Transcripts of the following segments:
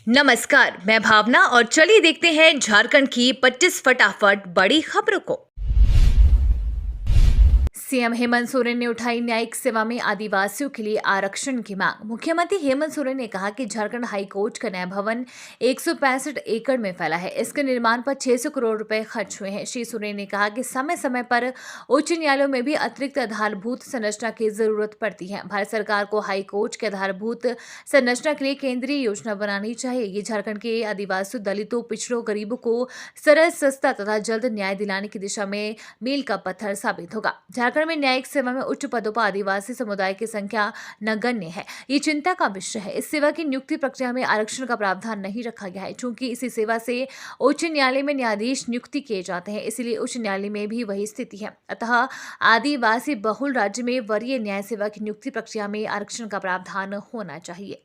नमस्कार, मैं भावना और चलिए देखते हैं झारखंड की 25 फटाफट बड़ी खबरों को। सीएम हेमंत सोरेन ने उठाई न्यायिक सेवा में आदिवासियों के लिए आरक्षण की मांग। मुख्यमंत्री हेमंत सोरेन ने कहा कि झारखंड हाई कोर्ट का नया भवन 165 एकड़ में फैला है। इसके निर्माण पर 600 करोड़ रुपए खर्च हुए हैं। श्री सोरेन ने कहा कि समय समय पर उच्च न्यायालयों में भी अतिरिक्त आधारभूत संरचना की जरूरत पड़ती है। भारत सरकार को हाई कोर्ट के आधारभूत संरचना के लिए केंद्रीय योजना बनानी चाहिए। ये झारखंड के आदिवासियों, दलितों, पिछड़ों, गरीबों को सरल, सस्ता तथा जल्द न्याय दिलाने की दिशा में मील का पत्थर साबित होगा। झारखंड में न्यायिक सेवा में उच्च पदों पर आदिवासी समुदाय की संख्या नगण्य है। ये चिंता का विषय है। इस सेवा की नियुक्ति प्रक्रिया में आरक्षण का प्रावधान नहीं रखा गया है। चूंकि इसी सेवा से उच्च न्यायालय में न्यायाधीश नियुक्ति किए जाते हैं, इसलिए उच्च न्यायालय में भी वही स्थिति है। अतः आदिवासी बहुल राज्य में वरीय न्याय सेवा की नियुक्ति प्रक्रिया में आरक्षण का प्रावधान होना चाहिए।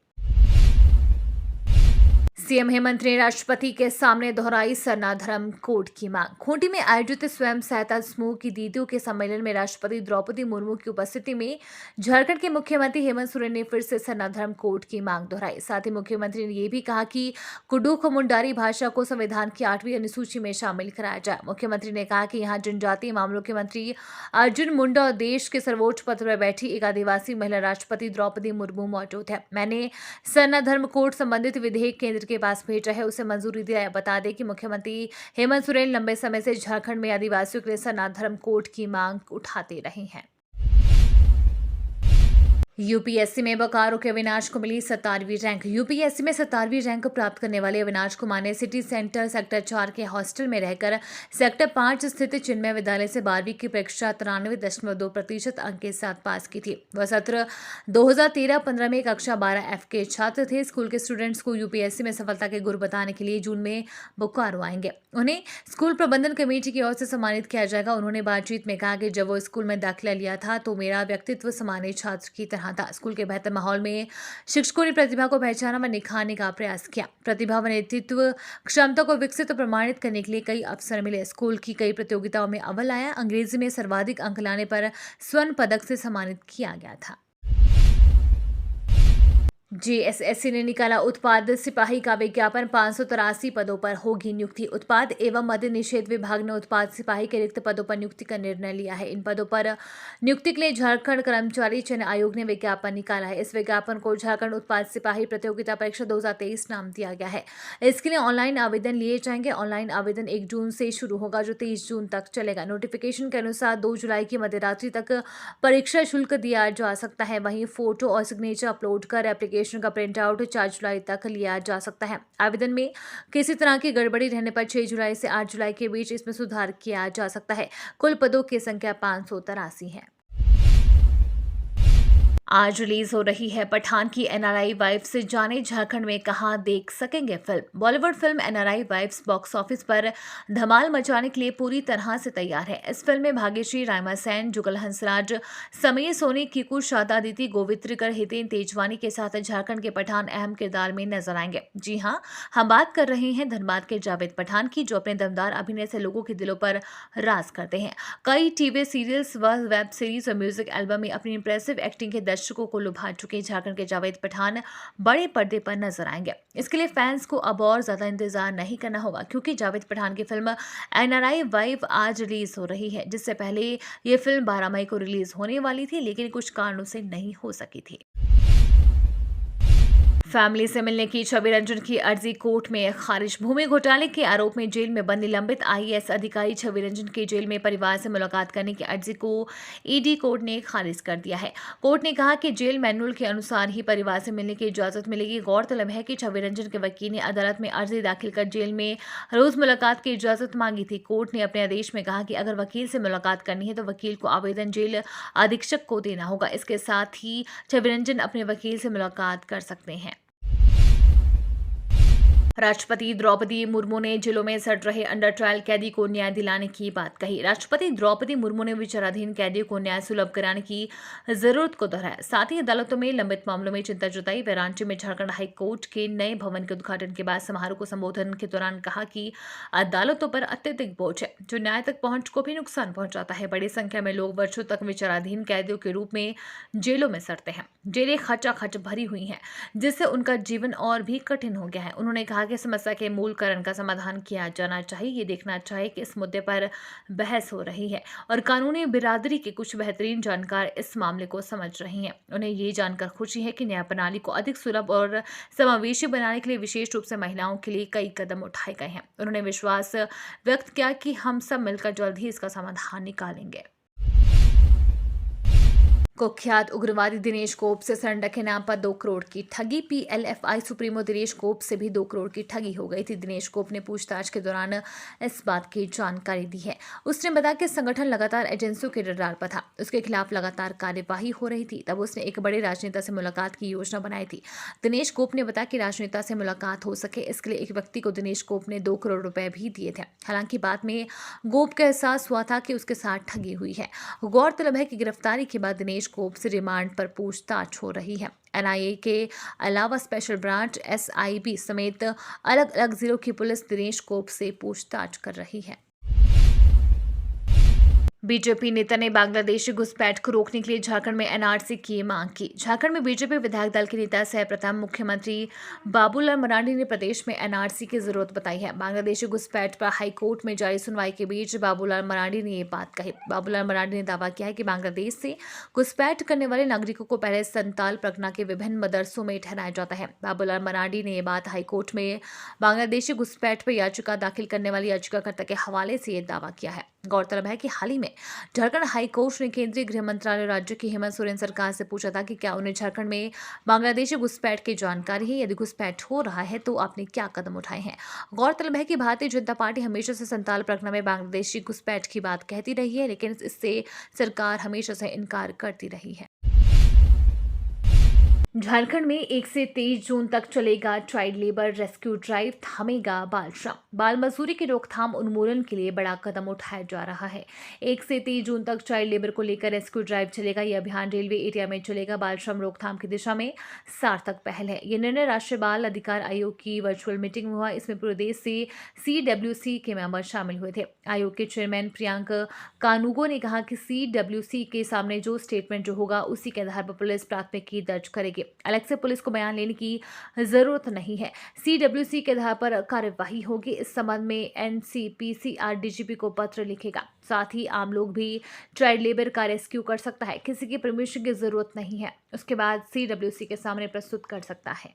सीएम हेमंत ने राष्ट्रपति के सामने दोहराई सरना धर्म कोड की मांग। खूंटी में आयोजित स्वयं सहायता समूह की दीदियों के सम्मेलन में राष्ट्रपति द्रौपदी मुर्मू की उपस्थिति में झारखंड के मुख्यमंत्री हेमंत सोरेन ने फिर से सरना धर्म कोड की मांग दोहराई। साथ ही मुख्यमंत्री ने यह भी कहा कि कुडुख मुंडारी भाषा को संविधान की 8वीं अनुसूची में शामिल कराया जाए। मुख्यमंत्री ने कहा कि यहाँ जनजातीय मामलों के मंत्री अर्जुन मुंडा और देश के सर्वोच्च पद पर बैठी एक आदिवासी महिला राष्ट्रपति द्रौपदी मुर्मू मौजूद है। मैंने सरना धर्म कोड संबंधित विधेयक केंद्र के पास भेजा है, उसे मंजूरी दिया। बता दें कि मुख्यमंत्री हेमंत सोरेन लंबे समय से झारखंड में आदिवासियों के लिए सरना धर्म कोड की मांग उठाते रहे हैं। यूपीएससी में बोकारो के अविनाश को मिली 17वीं रैंक। यूपीएससी में 17वीं रैंक प्राप्त करने वाले अविनाश कुमार ने सिटी सेंटर सेक्टर 4 के हॉस्टल में रहकर सेक्टर 5 स्थित चिन्मय विद्यालय से 12वीं की परीक्षा 93.2% अंक के साथ पास की थी। वह सत्र 2013-15 में कक्षा 12F के छात्र थे। स्कूल के स्टूडेंट्स को यूपीएससी में सफलता के गुर बताने के लिए जून में बोकारो आएंगे। उन्हें स्कूल प्रबंधन कमेटी की ओर से सम्मानित किया जाएगा। उन्होंने बातचीत में कहा कि जब वो स्कूल में दाखिला लिया था तो मेरा व्यक्तित्व सामान्य छात्र की तरह था। स्कूल के बेहतर माहौल में शिक्षकों ने प्रतिभा को पहचाना व निखारने का प्रयास किया। प्रतिभा व नेतृत्व क्षमता को विकसित और प्रमाणित करने के लिए कई अवसर मिले। स्कूल की कई प्रतियोगिताओं में अव्वल आया। अंग्रेजी में सर्वाधिक अंक लाने पर स्वर्ण पदक से सम्मानित किया गया था। जेएसएससी ने निकाला उत्पाद सिपाही का विज्ञापन। 583 पदों पर होगी नियुक्ति। उत्पाद एवं मद्य निषेध विभाग ने उत्पाद सिपाही के रिक्त पदों पर नियुक्ति का निर्णय लिया है। इन पदों पर नियुक्ति के लिए झारखंड कर्मचारी चयन आयोग ने विज्ञापन निकाला है। इस विज्ञापन को झारखंड उत्पाद सिपाही प्रतियोगिता परीक्षा 2023 नाम दिया गया है। इसके लिए ऑनलाइन आवेदन लिए जाएंगे। ऑनलाइन आवेदन 1 जून से शुरू होगा, जो 23 जून तक चलेगा। नोटिफिकेशन के अनुसार 2 जुलाई की मध्यरात्रि तक परीक्षा शुल्क दिया जा सकता है। वहीं फोटो और सिग्नेचर अपलोड कर एप्लीकेशन का प्रिंट आउट 4 जुलाई तक लिया जा सकता है। आवेदन में किसी तरह की गड़बड़ी रहने पर 6 जुलाई से 8 जुलाई के बीच इसमें सुधार किया जा सकता है। कुल पदों की संख्या 583 है। आज रिलीज हो रही है पठान की एनआरआई वाइफ्स। जाने झारखंड में कहां देख सकेंगे film. Bollywood film NRI wives box office पर धमाल मचाने के लिए पूरी तरह से तैयार है। इस फिल्म में भाग्यश्री, राइमा सेन, जुगल हंसराज, समीर सोनी, कीकू शादा, दीदी गोवित्रिकर, हितेन तेजवानी के साथ झारखंड के पठान अहम किरदार में नजर आएंगे। जी हां, हम बात कर रहे हैं धनबाद के जावेद पठान की, जो अपने दमदार अभिनय से लोगों के दिलों पर राज करते हैं। कई टीवी सीरियल्स व वेब सीरीज और म्यूजिक एल्बम में अपनी इंप्रेसिव एक्टिंग के दर्शकों को लुभा चुके झारखंड के जावेद पठान बड़े पर्दे पर नजर आएंगे। इसके लिए फैंस को अब और ज्यादा इंतजार नहीं करना होगा, क्योंकि जावेद पठान की फिल्म एनआरआई वाइफ आज रिलीज हो रही है। जिससे पहले ये फिल्म 12 मई को रिलीज होने वाली थी, लेकिन कुछ कारणों से नहीं हो सकी थी। फैमिली से मिलने की छवि रंजन की अर्जी कोर्ट में खारिज। भूमि घोटाले के आरोप में जेल में बंद निलंबित आईएएस अधिकारी छवि रंजन की जेल में परिवार से मुलाकात करने की अर्जी को ईडी कोर्ट ने खारिज कर दिया है। कोर्ट ने कहा कि जेल मैनुअल के अनुसार ही परिवार से मिलने की इजाजत मिलेगी। गौरतलब है कि छवि रंजन के वकील ने अदालत में अर्जी दाखिल कर जेल में रोज मुलाकात की इजाजत मांगी थी। कोर्ट ने अपने आदेश में कहा कि अगर वकील से मुलाकात करनी है तो वकील को आवेदन जेल अधीक्षक को देना होगा। इसके साथ ही छवि रंजन अपने वकील से मुलाकात कर सकते हैं। राष्ट्रपति द्रौपदी मुर्मू ने जेलों में सड़ रहे अंडर ट्रायल कैदी को न्याय दिलाने की बात कही। राष्ट्रपति द्रौपदी मुर्मू ने विचाराधीन कैदियों को न्याय सुलभ कराने की जरूरत को दोहराया। साथ ही अदालतों में लंबित मामलों में चिंता जताई। वे रांची में झारखंड हाई कोर्ट के नए भवन के उद्घाटन के बाद समारोह को संबोधन के दौरान कहा कि अदालतों पर अत्यधिक बोझ है जो न्याय तक पहुंच को भी नुकसान पहुंचाता है। बड़ी संख्या में लोग वर्षों तक विचाराधीन कैदियों के रूप में जेलों में सड़ते हैं। जेलें खचाखच भरी हुई हैं, जिससे उनका जीवन और भी कठिन हो गया है। उन्होंने कहा कि समस्या के मूल कारण का समाधान किया जाना चाहिए। ये देखना चाहिए कि इस मुद्दे पर बहस हो रही है और कानूनी बिरादरी के कुछ बेहतरीन जानकार इस मामले को समझ रही हैं। उन्हें ये जानकर खुशी है कि न्याय प्रणाली को अधिक सुलभ और समावेशी बनाने के लिए विशेष रूप से महिलाओं के लिए कई कदम उठाए गए हैं। उन्होंने विश्वास व्यक्त किया कि हम सब मिलकर जल्द ही इसका समाधान निकालेंगे। कुख्यात उग्रवादी दिनेश गोप से सरेंडर के नाम पर 2 करोड़ की ठगी। पीएलएफआई सुप्रीमो दिनेश गोप से भी 2 करोड़ की ठगी हो गई थी। दिनेश गोप ने पूछताछ के दौरान इस बात की जानकारी दी है। उसने बताया कि संगठन लगातार एजेंसियों के रडार पर था, उसके खिलाफ लगातार कार्यवाही हो रही थी। तब उसने एक बड़े राजनेता से मुलाकात की योजना बनाई थी। दिनेश गोप ने बताया कि राजनेता से मुलाकात हो सके इसके लिए एक व्यक्ति को दिनेश गोप ने 2 करोड़ रुपए भी दिए थे। हालांकि बाद में गोप को एहसास हुआ था कि उसके साथ ठगी हुई है। गौरतलब है कि गिरफ्तारी के बाद दिनेश गोप से रिमांड पर पूछताछ हो रही है। एनआईए के अलावा स्पेशल ब्रांच एसआईबी समेत अलग अलग जिलों की पुलिस दिनेश गोप से पूछताछ कर रही है। बीजेपी नेता ने बांग्लादेशी घुसपैठ को रोकने के लिए झारखंड में एनआरसी की मांग की। झारखंड में बीजेपी विधायक दल के नेता सह प्रथम मुख्यमंत्री बाबूलाल मरांडी ने प्रदेश में एनआरसी की जरूरत बताई है। बांग्लादेशी घुसपैठ पर हाईकोर्ट में जारी सुनवाई के बीच बाबूलाल मरांडी ने ये बात कही। बाबूलाल मरांडी ने दावा किया है कि बांग्लादेश से घुसपैठ करने वाले नागरिकों को पहले संताल परगना के विभिन्न मदरसों में ठहराया जाता है। बाबूलाल मरांडी ने ये बात हाईकोर्ट में बांग्लादेशी घुसपैठ पर याचिका दाखिल करने वाली याचिकाकर्ता के हवाले से ये दावा किया है। गौरतलब है कि हाल ही में झारखंड हाई कोर्ट ने केंद्रीय गृह मंत्रालय राज्य की हेमंत सोरेन सरकार से पूछा था कि क्या उन्हें झारखंड में बांग्लादेशी घुसपैठ की जानकारी है, यदि घुसपैठ हो रहा है तो आपने क्या कदम उठाए हैं। गौरतलब है कि भारतीय जनता पार्टी हमेशा से संताल परगना में बांग्लादेशी घुसपैठ की बात कहती रही है, लेकिन इससे सरकार हमेशा से इनकार करती रही है। झारखंड में 1 से 23 जून तक चलेगा चाइल्ड लेबर रेस्क्यू ड्राइव, थमेगा बाल श्रम। बाल मजदूरी की रोकथाम उन्मूलन के लिए बड़ा कदम उठाया जा रहा है। 1 से 23 जून तक चाइल्ड लेबर को लेकर रेस्क्यू ड्राइव चलेगा। यह अभियान रेलवे एरिया में चलेगा। बाल श्रम रोकथाम की दिशा में सार्थक पहल है। यह निर्णय राष्ट्रीय बाल अधिकार आयोग की वर्चुअल मीटिंग में हुआ। इसमें पूरे देश से CWC के मेंबर शामिल हुए थे। आयोग के चेयरमैन प्रियांक कानूगो ने कहा कि CWC के सामने जो स्टेटमेंट जो होगा उसी के आधार पर पुलिस प्राथमिकी दर्ज करेगी। अलग से पुलिस को बयान लेने की जरूरत नहीं है। CWC के आधार पर कार्यवाही होगी। इस संबंध में NCPCR DGP को पत्र लिखेगा। साथ ही आम लोग भी चाइल्ड लेबर का रेस्क्यू कर सकता है। किसी की परमिशन की जरूरत नहीं है। उसके बाद CWC के सामने प्रस्तुत कर सकता है।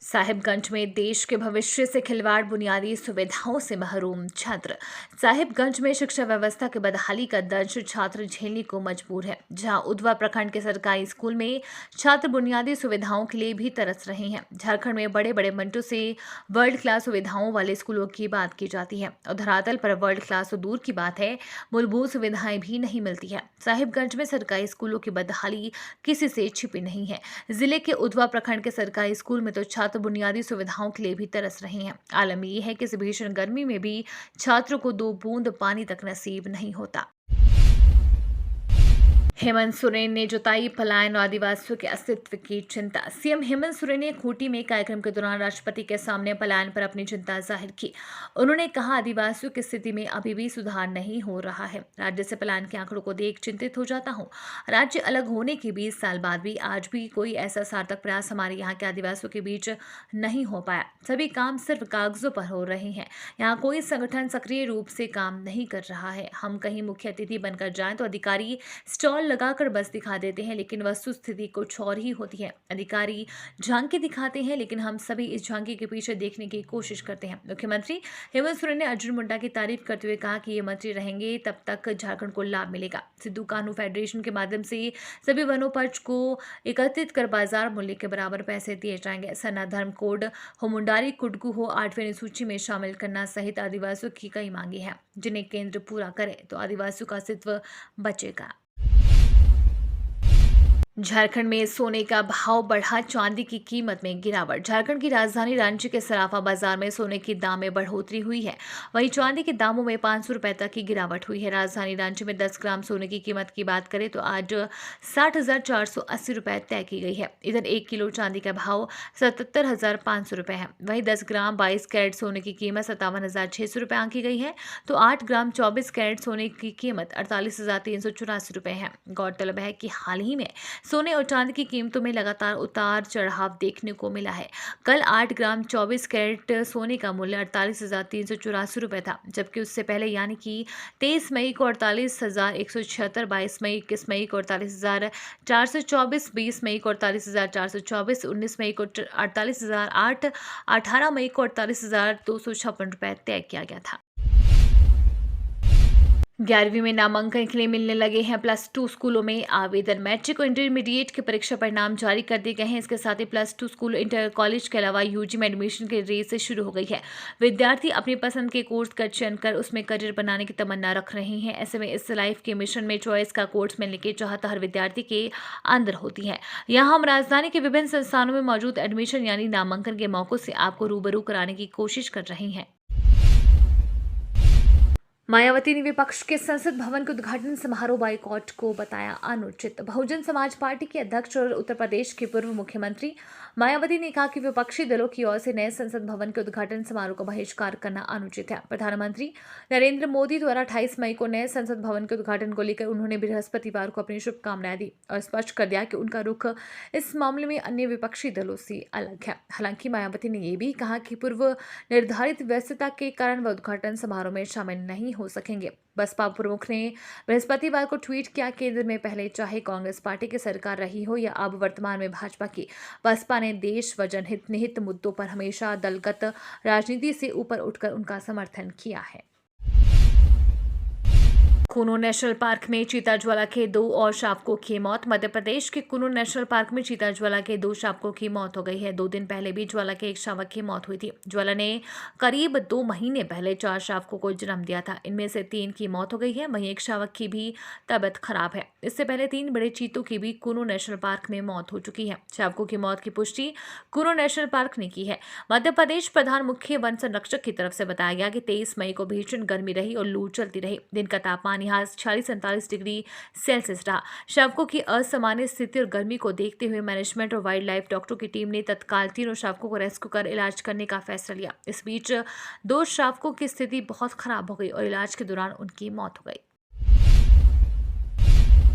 साहिबगंज में देश के भविष्य से खिलवाड़, बुनियादी सुविधाओं से महरूम छात्र। साहिबगंज में शिक्षा व्यवस्था की बदहाली का दर्द छात्र झेलने को मजबूर है। जहां उधवा प्रखंड के सरकारी स्कूल में छात्र बुनियादी सुविधाओं के लिए भी तरस रहे हैं। झारखंड में बड़े बड़े मंचों से वर्ल्ड क्लास सुविधाओं वाले स्कूलों की बात की जाती है और धरातल पर वर्ल्ड क्लास तो दूर की बात है, मूलभूत सुविधाएं भी नहीं मिलती है। साहिबगंज में सरकारी स्कूलों की बदहाली किसी से छिपी नहीं है। जिले के उधवा प्रखंड के सरकारी स्कूल में तो छात्र बुनियादी सुविधाओं के लिए भी तरस रहे हैं। आलम यह है कि इस भीषण गर्मी में भी छात्रों को 2 बूंद पानी तक नसीब नहीं होता। हेमंत सोरेन ने जताई पलायन और आदिवासियों के अस्तित्व की चिंता। सीएम हेमंत सोरेन ने खूंटी में कार्यक्रम के दौरान राष्ट्रपति के सामने पलायन पर अपनी चिंता जाहिर की। उन्होंने कहा, आदिवासियों की स्थिति में अभी भी सुधार नहीं हो रहा है। राज्य से पलायन के आंकड़ों को देख चिंतित हो जाता हूँ। राज्य अलग होने के 20 साल बाद भी आज भी कोई ऐसा सार्थक प्रयास हमारे यहाँ के आदिवासियों के बीच नहीं हो पाया। सभी काम सिर्फ कागजों पर हो रहे हैं। यहाँ कोई संगठन सक्रिय रूप से काम नहीं कर रहा है। हम कहीं मुख्य अतिथि बनकर जाएं तो अधिकारी स्टॉल लगाकर बस दिखा देते हैं, लेकिन वस्तु स्थिति कुछ और ही होती है। अधिकारी झांकी दिखाते हैं, लेकिन हम सभी इस झांकी के पीछे देखने की कोशिश करते हैं। मुख्यमंत्री हेमंत सोरेन ने अर्जुन मुंडा की तारीफ करते हुए कहा कि ये मंत्री रहेंगे तब तक झारखंड को लाभ मिलेगा। सिद्धू कान्हू फेडरेशन के माध्यम से सभी वनोपज को एकत्रित कर बाजार मूल्य के बराबर पैसे दिए जाएंगे। सना धर्म कोड हो, मुंडारी कुडकू हो 8वीं अनुसूची में शामिल करना सहित आदिवासियों की कई मांगे हैं, जिन्हें केंद्र पूरा करे तो आदिवासियों का अस्तित्व बचेगा। झारखंड में सोने का भाव बढ़ा, चांदी की कीमत में गिरावट। झारखंड की राजधानी रांची के सराफा बाजार में सोने के दाम में बढ़ोतरी हुई है। वहीं चांदी के दामों में 500 रुपए तक की गिरावट हुई है। राजधानी रांची में 10 ग्राम सोने की कीमत की बात करें तो आज 60,480 रुपए तय की गई है। इधर 1 किलो चांदी का भाव 77,500 रुपए है। वहीं 10 ग्राम 22 कैरेट सोने की कीमत 57,600 रुपए आंकी गई है, तो 8 ग्राम 24 कैरेट सोने की कीमत 48,384 रुपए है। गौरतलब है कि हाल ही में सोने और चांदी की कीमतों में लगातार उतार चढ़ाव देखने को मिला है। कल 8 ग्राम 24 कैरेट सोने का मूल्य 48,384 रुपए था, जबकि उससे पहले यानी कि 23 मई को 48,176, 22 मई 21 मई को 48,424, 20 मई को 48,424, 19 मई को 48,008, 18 मई को 48,256 रुपए तय किया गया था। 11वीं में नामांकन के लिए मिलने लगे हैं +2 स्कूलों में आवेदन। मैट्रिक और इंटरमीडिएट के परीक्षा परिणाम जारी कर दिए गए हैं। इसके साथ ही +2 स्कूल, इंटर कॉलेज के अलावा यूजी में एडमिशन की रेस शुरू हो गई है। विद्यार्थी अपनी पसंद के कोर्स का चयन कर उसमें करियर बनाने की तमन्ना रख रहे हैं। ऐसे में इस लाइफ के मिशन में चॉइस का कोर्स मिलने की चाहत हर विद्यार्थी के अंदर होती है। यहाँ हम राजधानी के विभिन्न संस्थानों में मौजूद एडमिशन यानी नामांकन के मौकों से आपको रूबरू कराने की कोशिश कर रहे हैं। मायावती ने विपक्ष के संसद भवन के उद्घाटन समारोह बाइकॉट को बताया अनुचित। बहुजन समाज पार्टी के अध्यक्ष और उत्तर प्रदेश के पूर्व मुख्यमंत्री मायावती ने कहा कि विपक्षी दलों की ओर से नए संसद भवन के उद्घाटन समारोह का बहिष्कार करना अनुचित है। प्रधानमंत्री नरेंद्र मोदी द्वारा 28 मई को नए संसद भवन के उद्घाटन को लेकर उन्होंने बृहस्पतिवार को अपनी शुभकामनाएं दी और स्पष्ट कर दिया कि उनका रुख इस मामले में अन्य विपक्षी दलों से अलग है। हालांकि मायावती ने यह भी कहा कि पूर्व निर्धारित व्यस्तता के कारण वह उद्घाटन समारोह में शामिल नहीं हो सकेंगे। बसपा प्रमुख ने बृहस्पतिवार को ट्वीट किया, केंद्र में पहले चाहे कांग्रेस पार्टी की सरकार रही हो या अब वर्तमान में भाजपा की, बसपा ने देश व जनहित निहित मुद्दों पर हमेशा दलगत राजनीति से ऊपर उठकर उनका समर्थन किया है। कुनो नेशनल पार्क में चीता ज्वाला के 2 और शावकों की मौत। मध्य प्रदेश के कुनो नेशनल पार्क में चीता ज्वाला के 2 शावकों की मौत हो गई है। 2 दिन पहले भी ज्वाला के एक शावक की मौत हुई थी। ज्वाला ने करीब 2 महीने पहले 4 शावकों को जन्म दिया था। इनमें से 3 की मौत हो गई है, वहीं एक शावक की भी तबीयत खराब है। इससे पहले 3 बड़े चीतों की भी कुनो नेशनल पार्क में मौत हो चुकी है। शावकों की मौत की पुष्टि कुनो नेशनल पार्क ने की है। मध्य प्रदेश प्रधान मुख्य वन संरक्षक की तरफ से बताया गया कि 23 मई को भीषण गर्मी रही और लू चलती रही। दिन का तापमान यहाँ 46-47 डिग्री सेल्सियस रहा। शावकों की असामान्य स्थिति और गर्मी को देखते हुए मैनेजमेंट और वाइल्ड लाइफ डॉक्टरों की टीम ने तत्काल तीनों शावकों को रेस्क्यू कर इलाज करने का फैसला लिया। इस बीच 2 शावकों की स्थिति बहुत खराब हो गई और इलाज के दौरान उनकी मौत हो गई।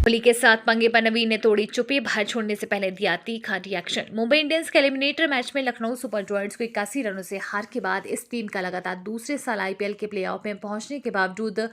कोहली के साथ पंगे पर नवीन ने तोड़ी चुप्पी, बाहर छोड़ने से पहले दिया तीखा रिएक्शन। मुंबई इंडियंस के एलिमिनेटर मैच में लखनऊ सुपर जॉयंट्स को 81 रनों से हार के बाद इस टीम का लगातार दूसरे साल आईपीएल के प्लेऑफ में पहुंचने के बावजूद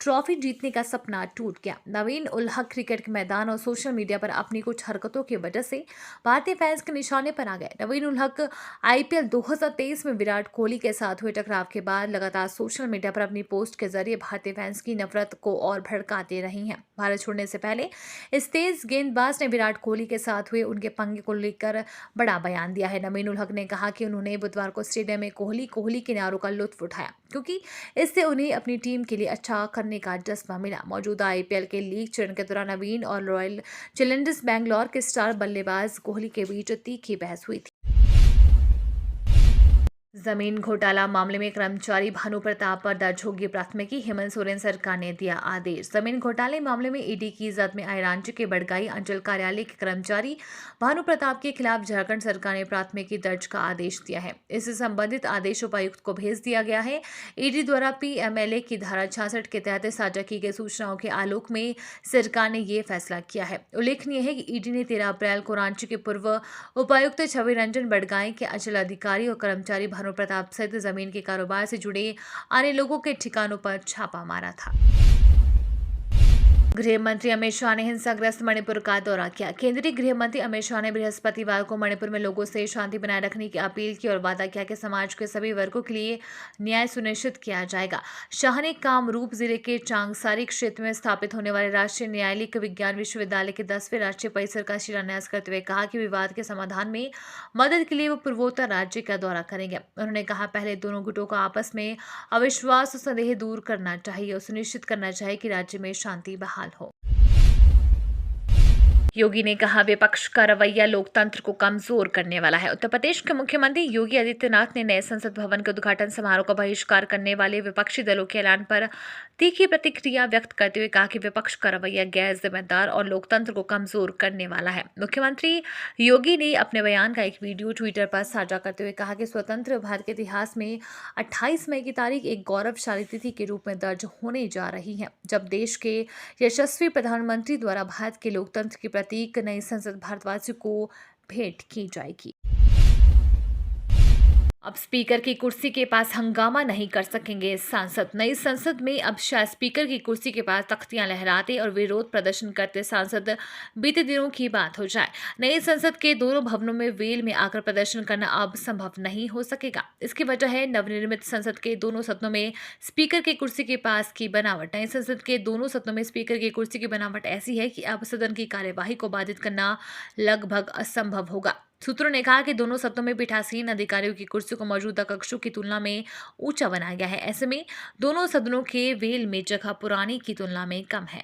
ट्रॉफी जीतने का सपना टूट गया। नवीन उल हक क्रिकेट के मैदान और सोशल मीडिया पर अपनी कुछ हरकतों की वजह से भारतीय फैंस के निशाने पर आ गए। नवीन उल हक आईपीएल 2023 में विराट कोहली के साथ हुए टकराव के बाद लगातार सोशल मीडिया पर अपनी पोस्ट के जरिए भारतीय फैंस की नफरत को और भड़काते रही हैं। भारत छोड़ने से पहले इस तेज गेंदबाज ने विराट कोहली के साथ हुए उनके पंगे को लेकर बड़ा बयान दिया है। नवीन उल हक ने कहा कि उन्होंने बुधवार को स्टेडियम में कोहली के नारों का लुत्फ उठाया, क्योंकि इससे उन्हें अपनी टीम के लिए अच्छा करने का जज्बा मिला। मौजूदा आईपीएल के लीग चरण के दौरान नवीन और रॉयल चैलेंजर्स बैंगलोर के स्टार बल्लेबाज कोहली के बीच तीखी बहस हुई थी। जमीन घोटाला मामले में कर्मचारी भानु प्रताप पर दर्ज होगी प्राथमिकी, हेमंत सोरेन सरकार ने दिया आदेश। जमीन घोटाले मामले में ईडी की जद में आए रांची के बड़गाई अंचल कार्यालय के कर्मचारी भानु प्रताप के खिलाफ झारखंड सरकार ने प्राथमिकी दर्ज का आदेश दिया है। इससे संबंधित आदेश उपायुक्त को भेज दिया गया है। ईडी द्वारा पीएमएलए की धारा 66 के तहत साझा की गई सूचनाओं के आलोक में सरकार ने ये फैसला किया है। उल्लेखनीय है कि ईडी ने 13 अप्रैल को रांची के पूर्व उपायुक्त छवि रंजन बड़गाई के अंचल अधिकारी और कर्मचारी भानु प्रताप सहित जमीन के कारोबार से जुड़े अन्य लोगों के ठिकानों पर छापा मारा था। गृह मंत्री अमित शाह ने हिंसाग्रस्त मणिपुर का दौरा किया। केंद्रीय गृह मंत्री अमित शाह ने बृहस्पतिवार को मणिपुर में लोगों से शांति बनाए रखने की अपील की और वादा किया कि समाज के सभी वर्गों के लिए न्याय सुनिश्चित किया जाएगा। शाह ने कामरूप जिले के चांगसारी क्षेत्र में स्थापित होने वाले राष्ट्रीय न्यायालयिक विज्ञान विश्वविद्यालय के 10वें राष्ट्रीय परिसर का शिलान्यास करते हुए कहा कि विवाद के समाधान में मदद के लिए वो पूर्वोत्तर राज्य का दौरा करेंगे। उन्होंने कहा, पहले दोनों गुटों को आपस में अविश्वास और संदेह दूर करना चाहिए और सुनिश्चित करना चाहिए कि राज्य में शांति बहाल हो। योगी ने कहा, विपक्ष का रवैया लोकतंत्र को कमजोर करने वाला है। उत्तर प्रदेश के मुख्यमंत्री योगी आदित्यनाथ ने नए संसद भवन के उद्घाटन समारोह का बहिष्कार करने वाले विपक्षी दलों के ऐलान पर तीखी प्रतिक्रिया व्यक्त करते हुए कहा कि विपक्ष का रवैया गैर जिम्मेदार और लोकतंत्र को कमजोर करने वाला है। मुख्यमंत्री योगी ने अपने बयान का एक वीडियो ट्विटर पर साझा करते हुए कहा कि स्वतंत्र भारत के इतिहास में 28 मई की तारीख एक गौरवशाली तिथि के रूप में दर्ज होने जा रही है, जब देश के यशस्वी प्रधानमंत्री द्वारा भारत के लोकतंत्र की प्रतीक नई संसद भारतवासियों को भेंट की जाएगी। अब स्पीकर की कुर्सी के पास हंगामा नहीं कर सकेंगे सांसद। नई संसद में अब शायद स्पीकर की कुर्सी के पास तख्तियां लहराते और विरोध प्रदर्शन करते सांसद बीते दिनों की बात हो जाए। नई संसद के दोनों भवनों में वेल में आकर प्रदर्शन करना अब संभव नहीं हो सकेगा। इसकी वजह है नवनिर्मित संसद के दोनों सदनों में स्पीकर की कुर्सी के पास की बनावट। नई संसद के दोनों सदनों में स्पीकर की कुर्सी की बनावट ऐसी है कि अब सदन की कार्यवाही को बाधित करना लगभग असंभव होगा। सूत्रों ने कहा कि दोनों सदनों में पीठासीन अधिकारियों की कुर्सी को मौजूदा कक्षों की तुलना में ऊंचा बनाया गया है। ऐसे में दोनों सदनों के वेल में जगह पुरानी की तुलना में कम है।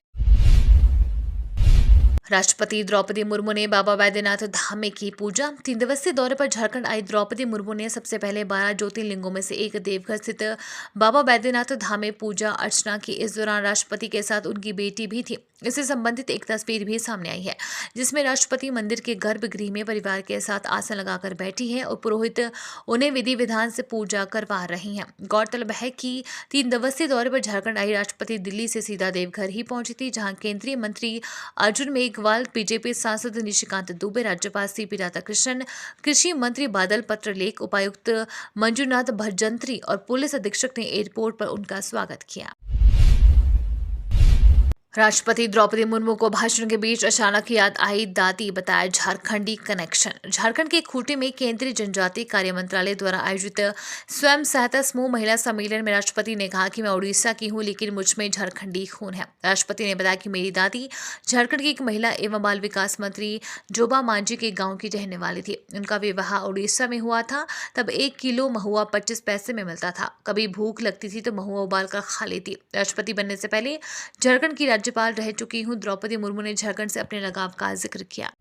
राष्ट्रपति द्रौपदी मुर्मू ने बाबा बैद्यनाथ धाम में की पूजा। 3 दिवसीय दौरे पर झारखंड आई द्रौपदी मुर्मू ने सबसे पहले 12 ज्योतिर्लिंगों में से एक देवघर स्थित बाबा बैद्यनाथ धाम में पूजा अर्चना की। इस दौरान राष्ट्रपति के साथ उनकी बेटी भी थी। इससे संबंधित एक तस्वीर भी सामने आई है, जिसमें राष्ट्रपति मंदिर के गर्भगृह में परिवार के साथ आसन लगाकर बैठी है और पुरोहित उन्हें विधि विधान से पूजा करवा रही हैं। गौरतलब है कि 3 दिवसीय दौरे पर झारखंड आई राष्ट्रपति दिल्ली से सीधा देवघर ही पहुंची थी, जहां केंद्रीय मंत्री अर्जुन मेघवाल, बीजेपी सांसद निशिकांत दुबे, राज्यपाल सीपी राधाकृष्णन, कृषि मंत्री बादल पत्रलेख, उपायुक्त मंजुनाथ भजंत्री और पुलिस अधीक्षक ने एयरपोर्ट पर उनका स्वागत किया। राष्ट्रपति द्रौपदी मुर्मू को भाषण के बीच अचानक याद आई दादी, बताया झारखंडी कनेक्शन। झारखंड के खूंटी में केंद्रीय जनजातीय कार्य मंत्रालय द्वारा आयोजित स्वयं सहायता समूह महिला सम्मेलन में राष्ट्रपति ने कहा कि मैं उड़ीसा की हूं, लेकिन मुझ में झारखंडी खून है। राष्ट्रपति ने बताया कि मेरी दादी झारखंड की एक महिला एवं बाल विकास मंत्री जोबा मांझी के गाँव की रहने वाली थी। उनका विवाह उड़ीसा में हुआ था। तब 1 किलो महुआ 25 पैसे में मिलता था। कभी भूख लगती थी तो महुआ उबाल कर खा लेती। राष्ट्रपति बनने से पहले झारखंड की राज्यपाल रह चुकी हूं। द्रौपदी मुर्मू ने झारखंड से अपने लगाव का जिक्र किया।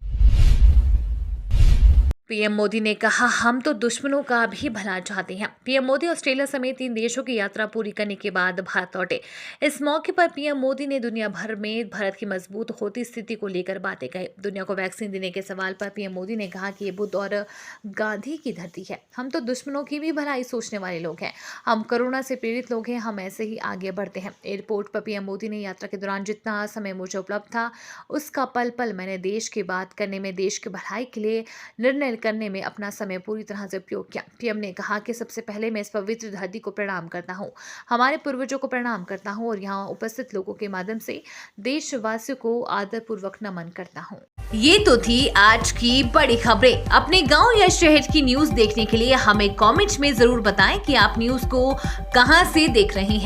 पीएम मोदी ने कहा, हम तो दुश्मनों का भी भला चाहते हैं। पीएम मोदी ऑस्ट्रेलिया समेत 3 देशों की यात्रा पूरी करने के बाद भारत लौटे। इस मौके पर पीएम मोदी ने दुनिया भर में भारत की मजबूत होती स्थिति को लेकर बातें कही। दुनिया को वैक्सीन देने के सवाल पर पीएम मोदी ने कहा कि ये बुद्ध और गांधी की धरती है। हम तो दुश्मनों की भी भलाई सोचने वाले लोग हैं। हम करुणा से प्रेरित लोग हैं। हम ऐसे ही आगे बढ़ते हैं। एयरपोर्ट पर पीएम मोदी ने यात्रा के दौरान जितना समय मुझे उपलब्ध था, उसका पल पल मैंने देश की बात करने में, देश की भलाई के लिए निर्णय करने में अपना समय पूरी तरह से उपयोग किया। पीएम ने कहा कि सबसे पहले मैं इस पवित्र धरती को प्रणाम करता हूं, हमारे पूर्वजों को प्रणाम करता हूं और यहां उपस्थित लोगों के माध्यम से देशवासियों को आदरपूर्वक नमन करता हूं। ये तो थी आज की बड़ी खबरें। अपने गांव या शहर की न्यूज देखने के लिए हमें कमेंट्स में जरूर बताएं कि आप न्यूज को कहां से देख रहे हैं।